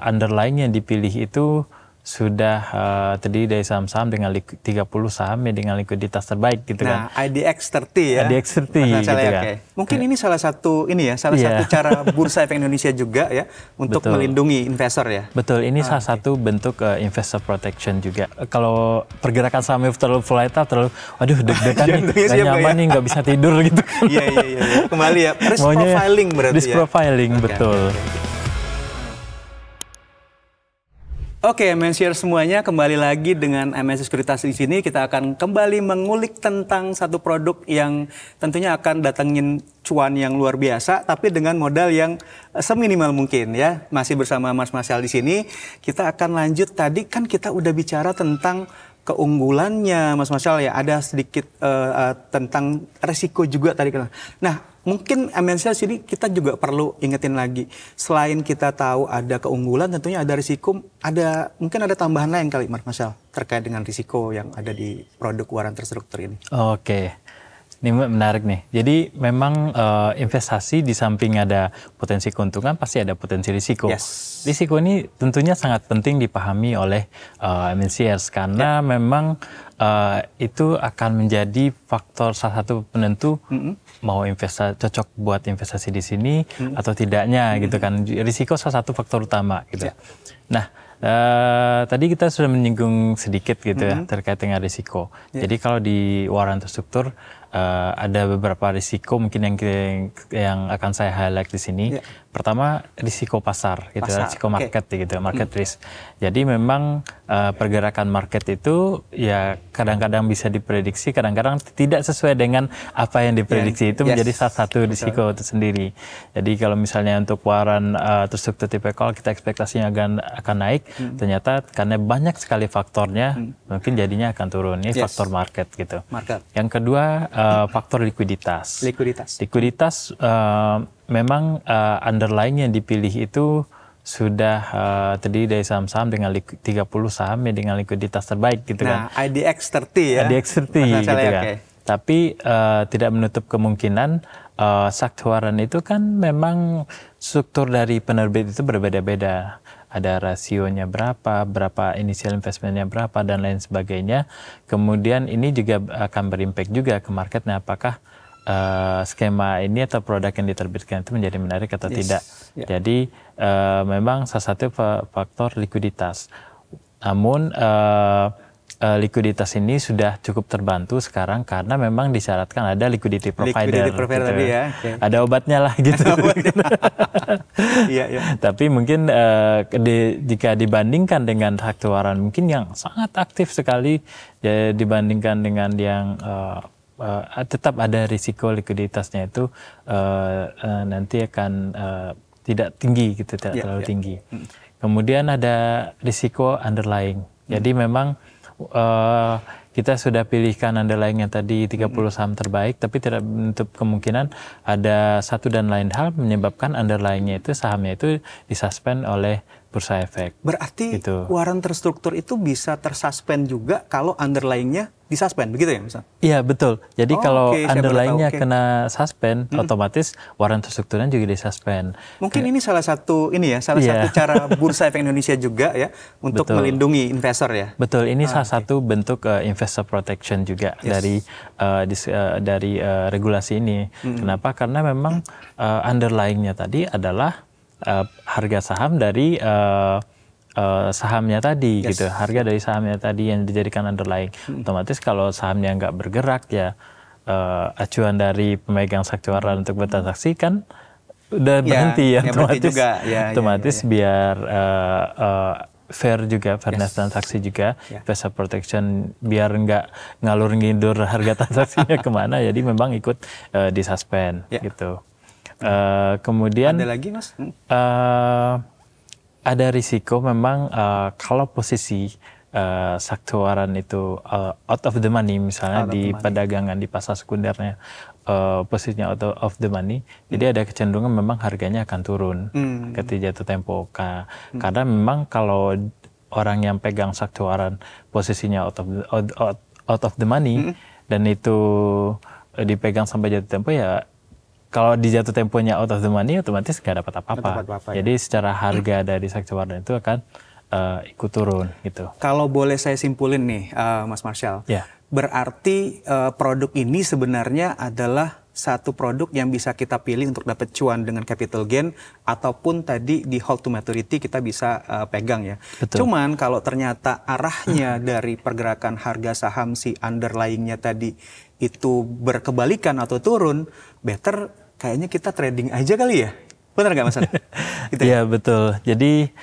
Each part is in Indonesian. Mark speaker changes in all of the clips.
Speaker 1: underlying yang dipilih itu sudah terdiri dari saham-saham dengan 30 saham dengan likuiditas terbaik gitu kan.
Speaker 2: Nah, IDX 30 ya.
Speaker 1: IDX 30 gitu kan.
Speaker 2: Okay. Mungkin ini salah satu satu cara Bursa Efek Indonesia juga ya untuk melindungi investor ya.
Speaker 1: Betul, ini salah satu bentuk investor protection juga. Kalau pergerakan sahamnya terlalu volatile, terlalu deg-degan nih, gak nyaman nih, nggak bisa tidur gitu.
Speaker 2: Iya. Kembali ya, risk profiling berarti
Speaker 1: risk profiling, betul.
Speaker 2: Oke, MNCer semuanya, kembali lagi dengan MNC Sekuritas di sini. Kita akan kembali mengulik tentang satu produk yang tentunya akan datangin cuan yang luar biasa, tapi dengan modal yang seminimal mungkin ya. Masih bersama Mas Marshall di sini. Kita akan lanjut, tadi kan kita udah bicara tentang keunggulannya Mas Marshall ya. Ada sedikit tentang resiko juga tadi. Nah, mungkin MNCer sini kita juga perlu ingetin lagi. Selain kita tahu ada keunggulan, tentunya ada risiko, mungkin ada tambahan lain kali Mas Marshall terkait dengan risiko yang ada di produk waran terstruktur ini.
Speaker 1: Oke. Ini menarik nih. Jadi memang investasi di samping ada potensi keuntungan pasti ada potensi risiko. Risiko ini tentunya sangat penting dipahami oleh MNCers karena memang itu akan menjadi faktor salah satu penentu mau cocok buat investasi di sini atau tidaknya gitu kan. Risiko salah satu faktor utama gitu. Nah, tadi kita sudah menyinggung sedikit gitu ya terkait dengan risiko. Jadi kalau di waran terstruktur ada beberapa risiko mungkin yang akan saya highlight di sini. Pertama, risiko pasar gitu, risiko market gitu, market risk. Jadi memang pergerakan market itu ya kadang-kadang bisa diprediksi, kadang-kadang tidak sesuai dengan apa yang diprediksi. Itu menjadi salah satu risiko itu sendiri. Jadi kalau misalnya untuk waran terstruktur tipikal kita ekspektasinya akan naik, ternyata karena banyak sekali faktornya mungkin jadinya akan turun. Ini faktor market gitu. Yang kedua, faktor likuiditas. Likuiditas memang underlying yang dipilih itu sudah terdiri dari saham-saham dengan 30 saham dengan likuiditas terbaik gitu kan.
Speaker 2: Nah, IDX 30 ya.
Speaker 1: IDX 30 gitu kan. Tapi tidak menutup kemungkinan saktiwaran itu kan memang struktur dari penerbit itu berbeda-beda. Ada rasionya berapa initial investmentnya berapa, dan lain sebagainya. Kemudian ini juga akan berimpact juga ke marketnya, apakah skema ini atau produk yang diterbitkan itu menjadi menarik atau tidak. Jadi memang salah satu faktor likuiditas. Namun likuiditas ini sudah cukup terbantu sekarang karena memang disyaratkan ada liquidity provider gitu.
Speaker 2: Tadi ya.
Speaker 1: Ada obatnya lah gitu. Tapi mungkin jika dibandingkan dengan saktiwaran mungkin yang sangat aktif sekali ya, dibandingkan dengan yang tetap ada risiko likuiditasnya itu nanti akan tidak tinggi gitu, tidak terlalu tinggi. Kemudian ada risiko underlying. Jadi memang kita sudah pilihkan underlying yang tadi 30 saham terbaik, tapi tidak menutup kemungkinan ada satu dan lain hal menyebabkan underlyingnya itu sahamnya itu disuspend oleh Bursa Efek.
Speaker 2: Berarti
Speaker 1: gitu.
Speaker 2: Waran terstruktur itu bisa tersuspend juga kalau underlyingnya disuspend, begitu ya misal?
Speaker 1: Iya betul. Jadi kalau underlyingnya kena suspend, otomatis waran terstrukturnya juga disuspend.
Speaker 2: Mungkin ini salah satu satu cara Bursa Efek Indonesia juga ya untuk melindungi investor ya.
Speaker 1: Betul. Ini salah satu bentuk investor protection juga dari regulasi ini. Kenapa? Karena memang underlyingnya tadi adalah harga saham dari sahamnya tadi gitu, harga dari sahamnya tadi yang dijadikan underlying. Otomatis kalau sahamnya nggak bergerak ya acuan dari pemegang saktiwaran untuk bertransaksi kan udah berhenti ya, otomatis biar fair juga, fairness transaksi juga, investor protection biar nggak ngalur ngidur harga transaksinya kemana, jadi memang ikut disuspend gitu. Kemudian
Speaker 2: ada lagi Mas?
Speaker 1: Ada risiko memang kalau posisi saktiwaran itu out of the money, misalnya di perdagangan di pasar sekundernya posisinya out of the money, jadi ada kecenderungan memang harganya akan turun ketika jatuh tempo. Karena memang kalau orang yang pegang saktiwaran posisinya out of the money dan itu dipegang sampai jatuh tempo ya kalau di jatuh temponya out of the money, otomatis nggak dapat apa-apa. Jadi secara harga dari Saxiwaran itu akan ikut turun gitu.
Speaker 2: Kalau boleh saya simpulin nih, Mas Marshall, berarti produk ini sebenarnya adalah satu produk yang bisa kita pilih untuk dapat cuan dengan capital gain, ataupun tadi di hold to maturity kita bisa pegang ya.
Speaker 1: Betul.
Speaker 2: Cuman kalau ternyata arahnya dari pergerakan harga saham si underlyingnya tadi itu berkebalikan atau turun, better kayaknya kita trading aja kali ya. Benar nggak Mas?
Speaker 1: Gitu ya? Betul. Jadi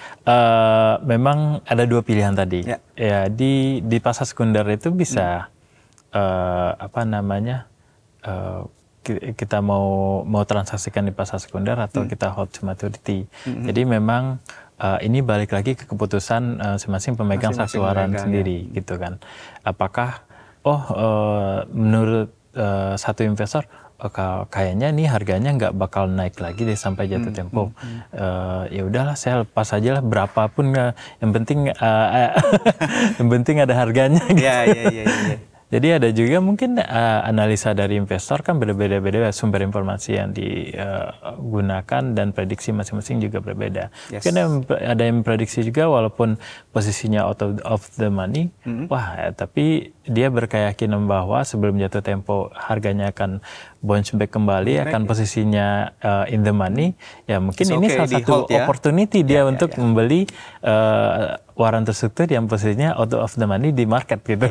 Speaker 1: memang ada dua pilihan tadi. Ya di pasar sekunder itu bisa kita mau transaksikan di pasar sekunder atau kita hold to maturity. Jadi memang ini balik lagi ke keputusan masing-masing pemegang Saxiwaran sendiri gitu kan. Apakah menurut satu investor kayaknya nih harganya nggak bakal naik lagi deh sampai jatuh tempo. Ya udahlah saya lepas aja lah berapapun, yang penting yang penting ada harganya gitu.
Speaker 2: Iya.
Speaker 1: Jadi ada juga mungkin analisa dari investor kan berbeda-beda, sumber informasi yang digunakan dan prediksi masing-masing juga berbeda. Mungkin ada yang prediksi juga walaupun posisinya out of the money, tapi dia berkeyakinan bahwa sebelum jatuh tempo harganya akan bounce back kembali, akan posisinya in the money. Ya mungkin ini salah satu opportunity dia untuk membeli waran terstruktur yang posisinya out of the money di market gitu.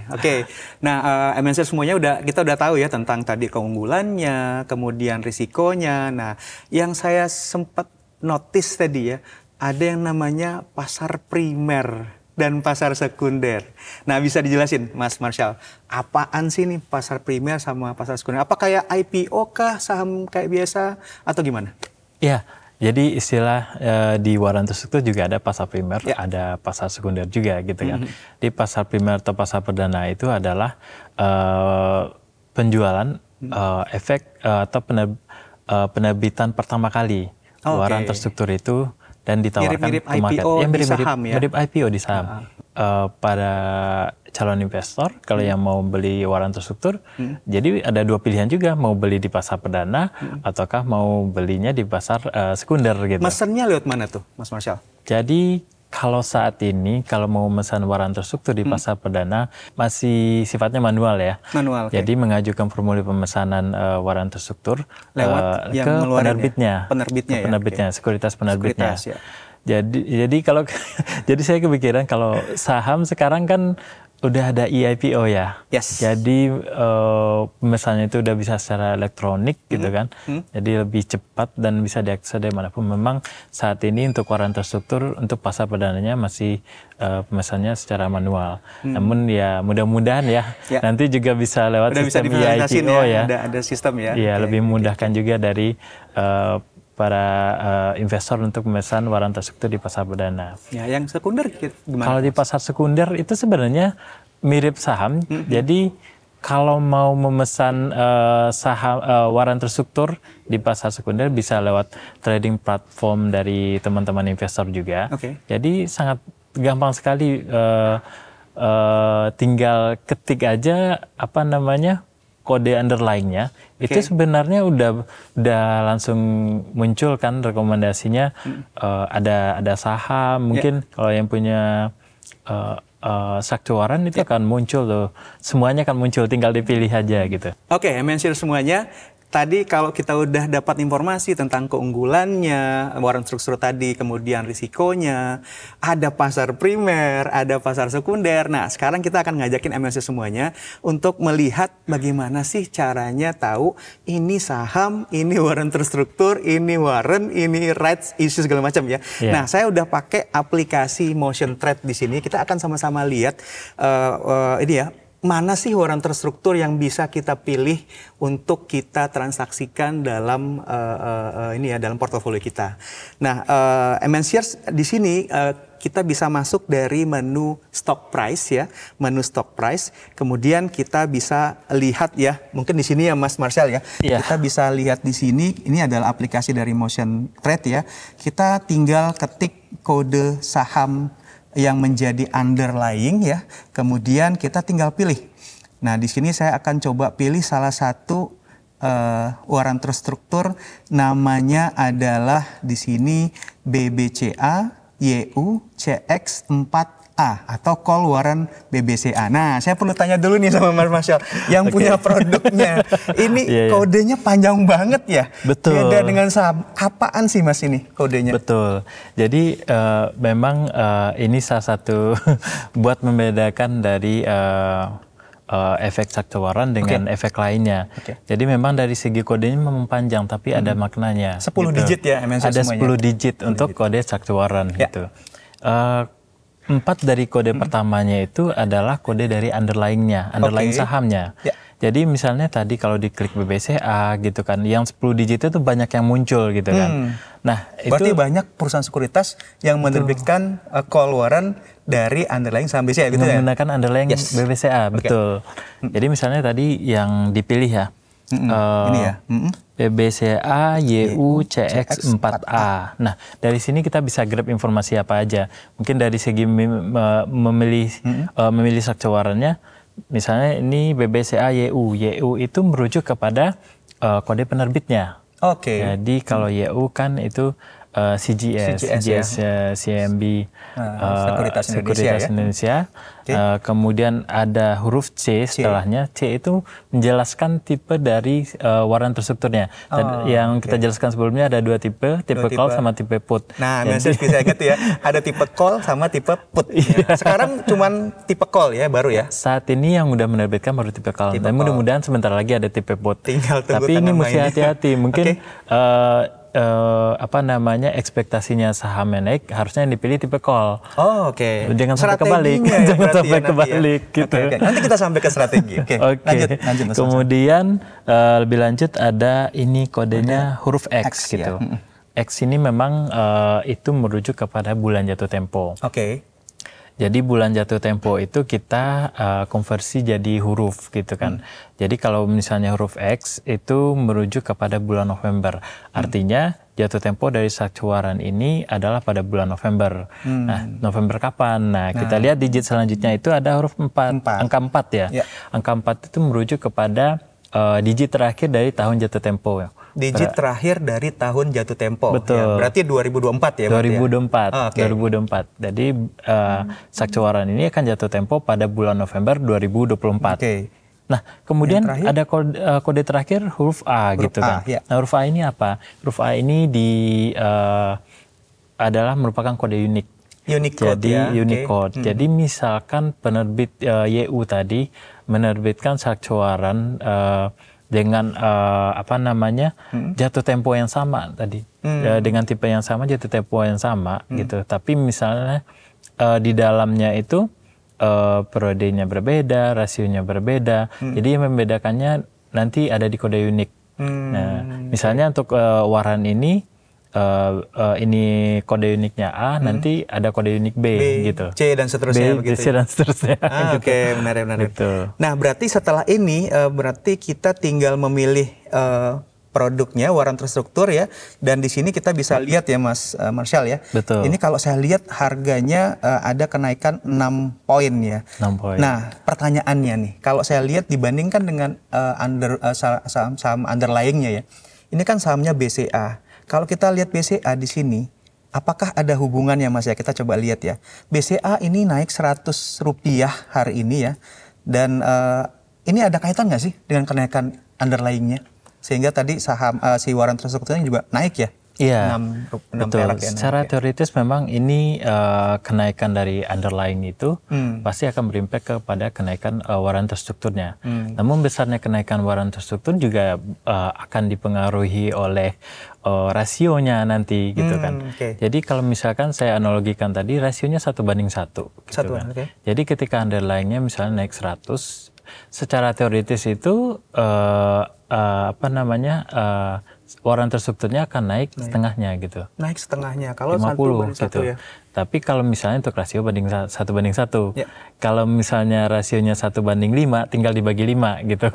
Speaker 2: Oke. Nah, MNC semuanya kita udah tahu ya tentang tadi keunggulannya, kemudian risikonya. Nah, yang saya sempat notice tadi ya, ada yang namanya pasar primer dan pasar sekunder. Nah, bisa dijelasin Mas Marshall, apaan sih nih pasar primer sama pasar sekunder? Apa kayak IPO kah, saham kayak biasa atau gimana?
Speaker 1: Iya. Jadi istilah di waran terstruktur juga ada pasar primer, ada pasar sekunder juga gitu kan. Di pasar primer atau pasar perdana itu adalah penjualan efek atau penerbitan pertama kali waran terstruktur itu dan ditawarkan ke market. Mirip IPO di saham. Pada calon investor kalau yang mau beli waran terstruktur, jadi ada dua pilihan juga, mau beli di pasar perdana ataukah mau belinya di pasar sekunder gitu.
Speaker 2: Mesennya lewat mana tuh Mas Marshall?
Speaker 1: Jadi kalau saat ini kalau mau memesan waran terstruktur di pasar perdana masih sifatnya manual ya. Jadi mengajukan formulir pemesanan waran terstruktur
Speaker 2: lewat
Speaker 1: ke penerbitnya, sekuritas penerbitnya. Jadi kalau jadi saya kepikiran kalau saham sekarang kan udah ada IPO ya. Jadi pemesannya itu udah bisa secara elektronik gitu kan. Jadi lebih cepat dan bisa diakses dari manapun. Memang saat ini untuk waran terstruktur untuk pasar perdananya masih pemesannya secara manual. Namun ya mudah-mudahan ya nanti juga bisa lewat sistem IPO ya.
Speaker 2: Ada sistem ya.
Speaker 1: Iya, lebih memudahkan juga dari para investor untuk memesan waran terstruktur di pasar perdana.
Speaker 2: Ya, yang sekunder gimana?
Speaker 1: Kalau di pasar sekunder itu sebenarnya mirip saham. Jadi kalau mau memesan saham waran terstruktur di pasar sekunder bisa lewat trading platform dari teman-teman investor juga. Jadi sangat gampang sekali, tinggal ketik aja kode underlying-nya, itu sebenarnya udah langsung muncul kan rekomendasinya. Ada saham, mungkin kalau yang punya Saxiwaran itu akan muncul tuh, semuanya akan muncul, tinggal dipilih aja gitu.
Speaker 2: Oke, MNC semuanya. Tadi kalau kita udah dapat informasi tentang keunggulannya, waran terstruktur tadi, kemudian risikonya, ada pasar primer, ada pasar sekunder. Nah, sekarang kita akan ngajakin MNC semuanya untuk melihat bagaimana sih caranya tahu ini saham, ini waran terstruktur, ini waran, ini rights issue segala macam ya. Nah, saya udah pakai aplikasi Motion Trade di sini. Kita akan sama-sama lihat ini ya. Mana sih waran terstruktur yang bisa kita pilih untuk kita transaksikan dalam dalam portofolio kita. Nah, MNCers di sini kita bisa masuk dari menu stock price ya, menu stock price. Kemudian kita bisa lihat ya, mungkin di sini ya Mas Marshall ya. Kita bisa lihat di sini, ini adalah aplikasi dari Motion Trade ya. Kita tinggal ketik kode saham yang menjadi underlying ya, kemudian kita tinggal pilih. Nah, di sini saya akan coba pilih salah satu waran terstruktur, namanya adalah di sini BBCA YU CX4A atau call waran BBCA. Nah, saya perlu tanya dulu nih sama Mas Marshall yang punya produknya. Ini kodenya panjang banget ya?
Speaker 1: Betul.
Speaker 2: Beda dengan saham. Apaan sih Mas ini kodenya?
Speaker 1: Betul. Jadi memang ini salah satu buat membedakan dari efek cakcawaran dengan efek lainnya. Jadi memang dari segi kodenya memang panjang, tapi ada maknanya.
Speaker 2: 10 digit ya MNC
Speaker 1: ada
Speaker 2: semuanya?
Speaker 1: 10 digit untuk kode cakcawaran gitu. 4 dari kode pertamanya itu adalah kode dari underlying-nya, underlying sahamnya. Jadi misalnya tadi kalau diklik BBCA gitu kan, yang 10 digit itu banyak yang muncul gitu kan. Nah,
Speaker 2: berarti banyak perusahaan sekuritas yang menerbitkan call waran dari underlying saham BCA gitu ya?
Speaker 1: Menggunakan underlying BBCA, betul. Jadi misalnya tadi yang dipilih ya,
Speaker 2: ini ya.
Speaker 1: BBCA YU CX4A. Nah, dari sini kita bisa grab informasi apa aja. Mungkin dari segi memilih cakcawarannya, misalnya ini BBCA YU. YU itu merujuk kepada kode penerbitnya. Jadi kalau YU kan itu CGS CMB Sekuritas Indonesia. Kemudian ada huruf C setelahnya. C itu menjelaskan tipe dari waran terstrukturnya. Yang kita jelaskan sebelumnya ada 2 tipe call sama tipe put.
Speaker 2: Nah, saya bisa ingat ya, ada tipe call sama tipe put. Sekarang cuman tipe call ya, baru ya?
Speaker 1: Saat ini yang udah menerbitkan baru tipe call. Dan mudah-mudahan sebentar lagi ada tipe put. Tapi ini mesti hati-hati. Mungkin ekspektasinya sahamnya naik, harusnya yang dipilih tipe call. Jangan sampai kebalik. Jangan sampai kebalik gitu.
Speaker 2: Nanti kita sampai ke strategi. Lanjut.
Speaker 1: Kemudian lebih lanjut ada ini kodenya huruf X gitu. X ini memang itu merujuk kepada bulan jatuh tempo. Jadi bulan jatuh tempo itu kita konversi jadi huruf gitu kan. Jadi kalau misalnya huruf X itu merujuk kepada bulan November. Artinya jatuh tempo dari cakcawaran ini adalah pada bulan November. Nah, November kapan? Nah, kita lihat digit selanjutnya itu ada huruf 4, angka 4 ya. Angka 4 itu merujuk kepada digit terakhir dari tahun jatuh tempo.
Speaker 2: Digit terakhir dari tahun jatuh tempo.
Speaker 1: Betul.
Speaker 2: Ya, berarti 2024 ya?
Speaker 1: 2024. 2024. Jadi cakcawaran ini akan jatuh tempo pada bulan November 2024. Nah, kemudian ada kode terakhir huruf A gitu kan. Nah, huruf A ini apa? Huruf A ini adalah merupakan kode unik. Unicode. Jadi misalkan penerbit YU tadi menerbitkan cakcawaran dengan jatuh tempo yang sama tadi, dengan tipe yang sama, jatuh tempo yang sama gitu. Tapi misalnya di dalamnya itu periodenya berbeda, rasionya berbeda. Jadi yang membedakannya nanti ada di kode unik. Nah, misalnya untuk waran ini kode uniknya A, nanti ada kode unik B gitu.
Speaker 2: C dan seterusnya begitu.
Speaker 1: C dan seterusnya.
Speaker 2: Benar.
Speaker 1: Gitu.
Speaker 2: Nah, berarti setelah ini berarti kita tinggal memilih produknya, waran terstruktur ya. Dan di sini kita bisa lihat ya Mas Marshall ya.
Speaker 1: Betul.
Speaker 2: Ini kalau saya lihat harganya ada kenaikan 6 poin ya.
Speaker 1: 6 poin.
Speaker 2: Nah, pertanyaannya nih, kalau saya lihat dibandingkan dengan saham underlying-nya ya. Ini kan sahamnya BCA. Kalau kita lihat BCA di sini, apakah ada hubungannya Mas ya? Kita coba lihat ya. BCA ini naik Rp100 hari ini ya. Dan ini ada kaitan nggak sih dengan kenaikan underlying-nya? Sehingga tadi saham si waran terstrukturnya juga naik ya?
Speaker 1: Iya, betul. Secara teoritis memang ini kenaikan dari underlying itu pasti akan berimpact kepada kenaikan waran terstrukturnya. Namun besarnya kenaikan waran terstruktur juga akan dipengaruhi oleh rasionya nanti gitu kan. Jadi kalau misalkan saya analogikan tadi rasionya 1:1 gitu kan. Jadi ketika underlyingnya misalnya naik 100, secara teoritis itu waran terstrukturnya akan naik setengahnya gitu.
Speaker 2: Naik setengahnya kalau
Speaker 1: 50
Speaker 2: 1:1
Speaker 1: gitu.
Speaker 2: ya.
Speaker 1: Tapi kalau misalnya untuk rasio 1:1. Kalau misalnya rasionya 1:5 tinggal dibagi 5 gitu.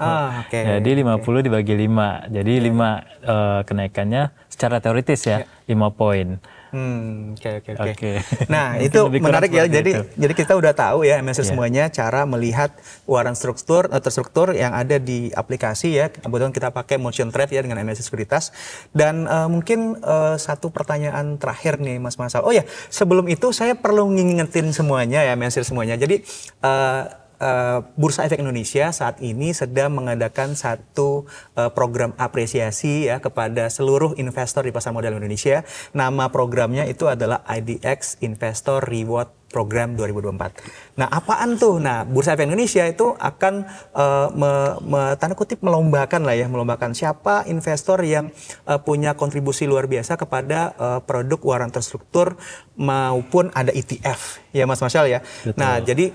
Speaker 1: Jadi 50 dibagi 5. Jadi 5 kenaikannya secara teoritis ya 5 poin.
Speaker 2: Oke. Nah, itu menarik ya. Jadi kita udah tahu ya MSR semuanya cara melihat waran terstruktur yang ada di aplikasi ya. Kebetulan kita pakai Motion Trade ya dengan MSR Sekuritas. Dan mungkin satu pertanyaan terakhir nih Mas Marshall. Oh ya, sebelum itu saya perlu ngingetin semuanya ya MSR semuanya. Jadi Bursa Efek Indonesia saat ini sedang mengadakan satu program apresiasi ya kepada seluruh investor di pasar modal Indonesia. Nama programnya itu adalah IDX Investor Reward Program 2024. Nah, apaan tuh? Nah, Bursa Efek Indonesia itu akan tanda kutip melombakan siapa investor yang punya kontribusi luar biasa kepada produk waran terstruktur maupun ada ETF ya Mas Marshall ya. Betul. Nah, jadi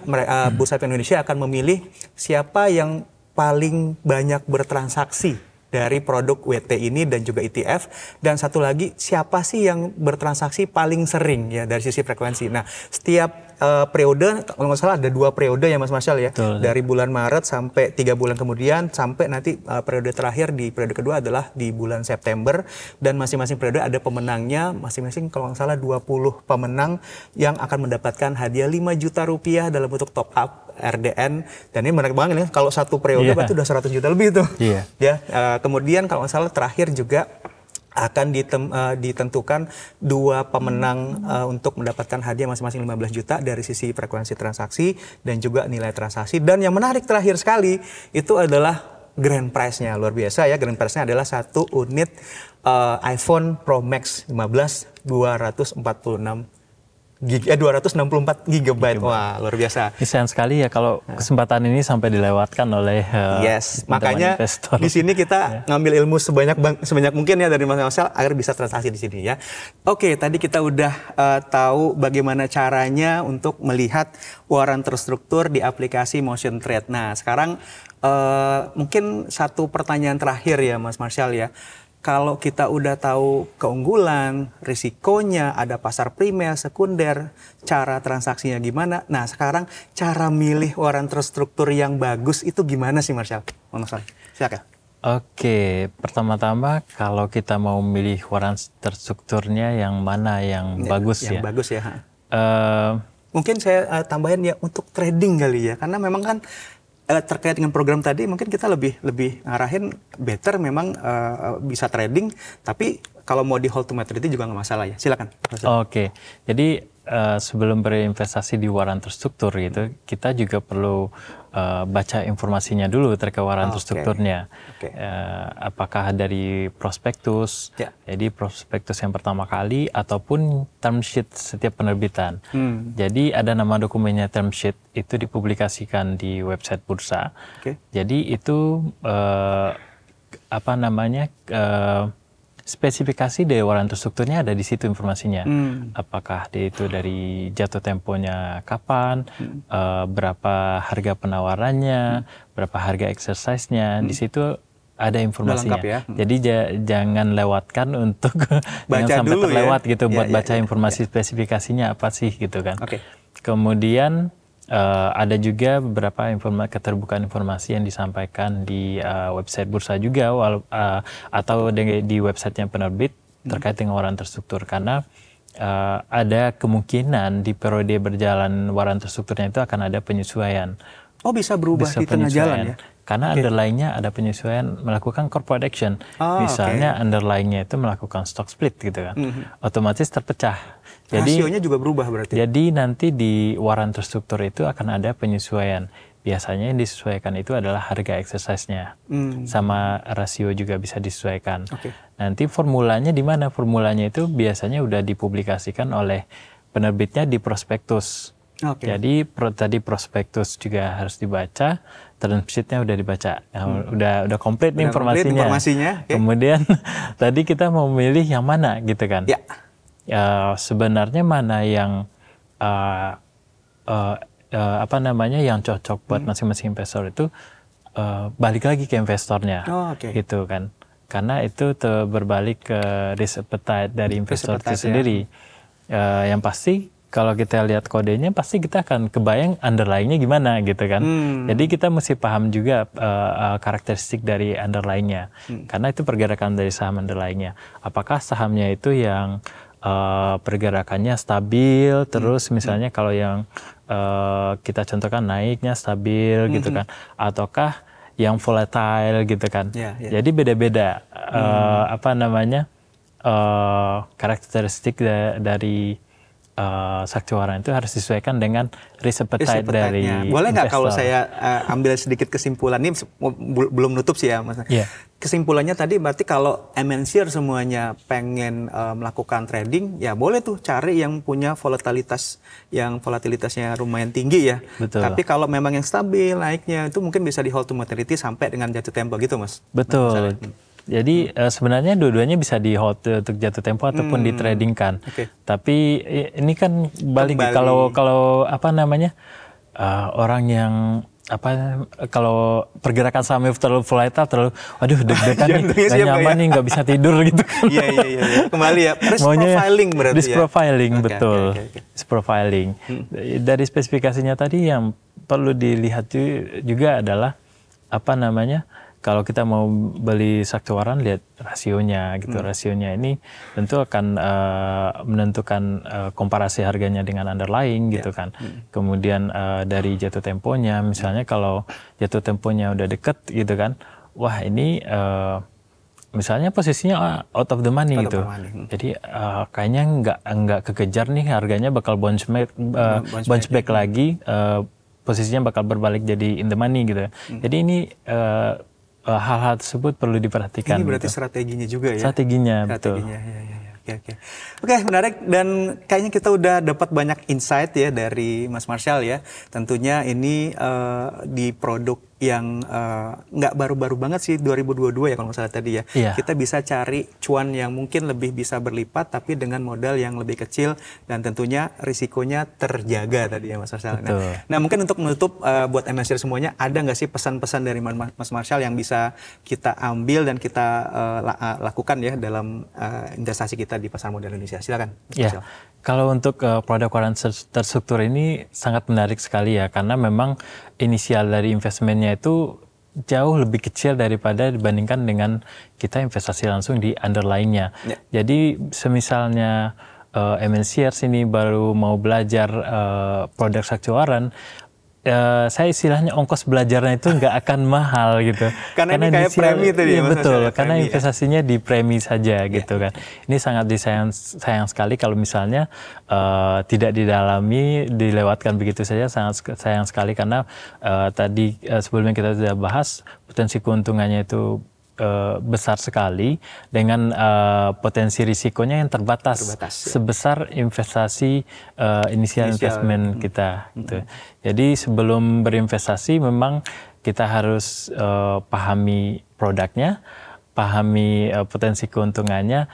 Speaker 2: Bursa Efek Indonesia akan memilih siapa yang paling banyak bertransaksi dari produk WT ini dan juga ETF, dan satu lagi siapa sih yang bertransaksi paling sering ya dari sisi frekuensi. Nah, setiap periode kalau nggak salah ada 2 periode ya Mas Marshall ya. Betul. Dari bulan Maret sampai 3 bulan kemudian sampai nanti periode terakhir di periode kedua adalah di bulan September, dan masing-masing periode ada pemenangnya, masing-masing kalau nggak salah 20 pemenang yang akan mendapatkan hadiah 5 juta rupiah dalam bentuk top up RDN, dan ini menarik banget nih kalau satu periode berarti udah 100 juta lebih tuh. Ya, kemudian kalau nggak salah terakhir juga akan ditentukan 2 pemenang untuk mendapatkan hadiah masing-masing 15 juta dari sisi frekuensi transaksi dan juga nilai transaksi. Dan yang menarik terakhir sekali itu adalah grand prize-nya, luar biasa ya. Grand prize-nya adalah 1 unit iPhone Pro Max 15 264 GB. Wah, luar biasa.
Speaker 1: Sayang sekali ya kalau kesempatan ini sampai dilewatkan oleh
Speaker 2: makanya investor. Di sini kita ngambil ilmu sebanyak mungkin ya dari Mas Marshall agar bisa transaksi di sini ya. Oke, tadi kita udah tahu bagaimana caranya untuk melihat waran terstruktur di aplikasi Motion Trade. Nah, sekarang mungkin satu pertanyaan terakhir ya Mas Marshall ya. Kalau kita udah tahu keunggulan, risikonya, ada pasar primer, sekunder, cara transaksinya gimana. Nah, sekarang cara milih waran terstruktur yang bagus itu gimana sih Marshall? Silakan.
Speaker 1: Oke, pertama-tama kalau kita mau milih waran terstrukturnya yang mana yang bagus ya?
Speaker 2: Yang bagus ya. Mungkin saya tambahin ya untuk trading kali ya, karena memang kan terkait dengan program tadi mungkin kita lebih ngarahin better memang bisa trading, tapi kalau mau di hold to maturity juga nggak masalah ya. Silakan.
Speaker 1: Oke. Jadi sebelum berinvestasi di waran terstruktur gitu, kita juga perlu baca informasinya dulu terkait waran terstrukturnya. Apakah dari prospektus, jadi prospektus yang pertama kali ataupun term sheet setiap penerbitan. Jadi ada nama dokumennya term sheet, itu dipublikasikan di website bursa. Jadi itu spesifikasi dari waran terstrukturnya ada di situ informasinya. Apakah itu dari jatuh temponya kapan, berapa harga penawarannya, berapa harga exercise-nya, di situ ada informasinya. Ya? Jadi jangan lewatkan untuk jangan sampai terlewat ya? Gitu buat baca informasi spesifikasinya apa sih gitu kan. Kemudian ada juga beberapa keterbukaan informasi yang disampaikan di website bursa juga atau di websitenya penerbit terkait dengan waran terstruktur, karena ada kemungkinan di periode berjalan waran terstrukturnya itu akan ada penyesuaian.
Speaker 2: Oh, bisa berubah di tengah jalan ya?
Speaker 1: Karena underlying-nya ada penyesuaian, melakukan corporate action. Misalnya underlying-nya itu melakukan stock split gitu kan. Otomatis terpecah. Jadi
Speaker 2: rasionya juga berubah berarti.
Speaker 1: Jadi nanti di waran terstruktur itu akan ada penyesuaian. Biasanya yang disesuaikan itu adalah harga exercise-nya. Sama rasio juga bisa disesuaikan. Nanti formulanya di mana? Formulanya itu biasanya udah dipublikasikan oleh penerbitnya di prospektus. Jadi tadi prospektus juga harus dibaca, term sheet-nya udah dibaca. Udah komplit nih informasinya.
Speaker 2: Kemudian
Speaker 1: tadi kita mau milih yang mana gitu kan? Sebenarnya mana yang yang cocok buat masing-masing investor itu balik lagi ke investornya, gitu kan? Karena itu berbalik ke risk appetite dari investor itu sendiri. Yang pasti kalau kita lihat kodenya pasti kita akan kebayang underlying-nya gimana gitu kan. Jadi kita mesti paham juga karakteristik dari underlying-nya. Karena itu pergerakan dari saham underlying-nya. Apakah sahamnya itu yang pergerakannya stabil, terus misalnya kalau yang kita contohkan naiknya stabil gitu kan, ataukah yang volatile gitu kan. Jadi beda-beda apa namanya karakteristik dari Saktiwaran itu harus disesuaikan dengan risk appetite dari
Speaker 2: Boleh nggak kalau
Speaker 1: investor.
Speaker 2: saya ambil sedikit kesimpulan ini, belum nutup sih ya Mas. Kesimpulannya tadi berarti kalau MNCR semuanya pengen melakukan trading, ya boleh tuh cari yang punya volatilitasnya lumayan tinggi ya.
Speaker 1: Betul.
Speaker 2: Tapi kalau memang yang stabil naiknya itu mungkin bisa di hold to maturity sampai dengan jatuh tempo gitu Mas.
Speaker 1: Betul. Jadi sebenarnya dua-duanya bisa di hold untuk jatuh tempo ataupun di trading kan. Tapi ini kan balik kalau apa namanya orang yang kalau pergerakan sahamnya terlalu volatile, terlalu aduh deg-degan nih, gak nyaman nih, nggak bisa tidur gitu kan.
Speaker 2: Iya. Kembali ya, risk profiling berarti
Speaker 1: risk profiling, betul. Risk profiling. Dari spesifikasinya tadi yang perlu dilihat juga adalah apa namanya, kalau kita mau beli Saktiwaran, lihat rasionya gitu. Rasionya ini tentu akan menentukan komparasi harganya dengan underlying gitu kan. Kemudian dari jatuh temponya, misalnya kalau jatuh temponya udah deket gitu kan, wah ini misalnya posisinya out of the money gitu. Jadi kayaknya nggak kekejar nih, harganya bakal bounce back lagi, posisinya bakal berbalik jadi in the money gitu. Jadi ini hal-hal tersebut perlu diperhatikan.
Speaker 2: Ini berarti strateginya juga ya?
Speaker 1: Strateginya, betul.
Speaker 2: Oke, menarik, dan kayaknya kita udah dapat banyak insight ya dari Mas Marshall ya. Tentunya ini di produk yang nggak baru-baru banget sih, 2022 ya kalau nggak salah tadi ya. Kita bisa cari cuan yang mungkin lebih bisa berlipat tapi dengan modal yang lebih kecil dan tentunya risikonya terjaga tadi ya Mas Marshall. Nah mungkin untuk menutup buat MNCR semuanya, ada nggak sih pesan-pesan dari Mas Marshall yang bisa kita ambil dan kita lakukan ya dalam investasi kita di pasar modal Indonesia? Silakan Mas Marshall.
Speaker 1: Kalau untuk produk keuangan terstruktur ini sangat menarik sekali ya, karena memang inisial dari investmentnya itu jauh lebih kecil daripada dibandingkan dengan kita investasi langsung di underlying-nya. Jadi semisalnya MNCR sini baru mau belajar produk Saktiwaran, saya istilahnya ongkos belajarnya itu nggak akan mahal gitu.
Speaker 2: Karena ini kayak premi itu ya,
Speaker 1: betul. Karena investasinya di premi saja gitu kan. Ini sangat sayang sekali kalau misalnya tidak didalami, dilewatkan begitu saja. Sangat sayang sekali karena tadi sebelumnya kita sudah bahas potensi keuntungannya itu besar sekali dengan potensi risikonya yang terbatas sebesar investasi inisial investment kita gitu. Jadi sebelum berinvestasi memang kita harus pahami produknya, pahami potensi keuntungannya,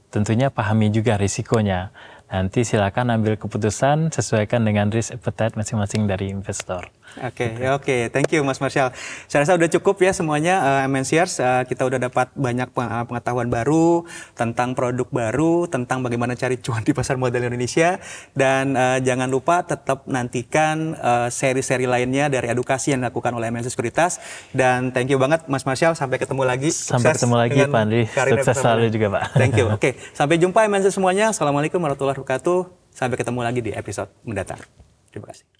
Speaker 1: tentunya pahami juga risikonya. Nanti silakan ambil keputusan sesuaikan dengan risk appetite masing-masing dari investor.
Speaker 2: Oke, thank you Mas Marshall. Saya rasa udah cukup ya semuanya MNCR. Kita udah dapat banyak pengetahuan baru tentang produk baru, tentang bagaimana cari cuan di pasar modal Indonesia. Dan jangan lupa tetap nantikan seri-seri lainnya dari edukasi yang dilakukan oleh MNCR Sekuritas. Dan thank you banget Mas Marshall. Sampai ketemu lagi.
Speaker 1: Sampai ketemu lagi Pak Andri. Sukses selalu juga Pak.
Speaker 2: Thank you. Oke, sampai jumpa MNCR semuanya. Assalamualaikum warahmatullahi wabarakatuh. Sampai ketemu lagi di episode mendatang. Terima kasih.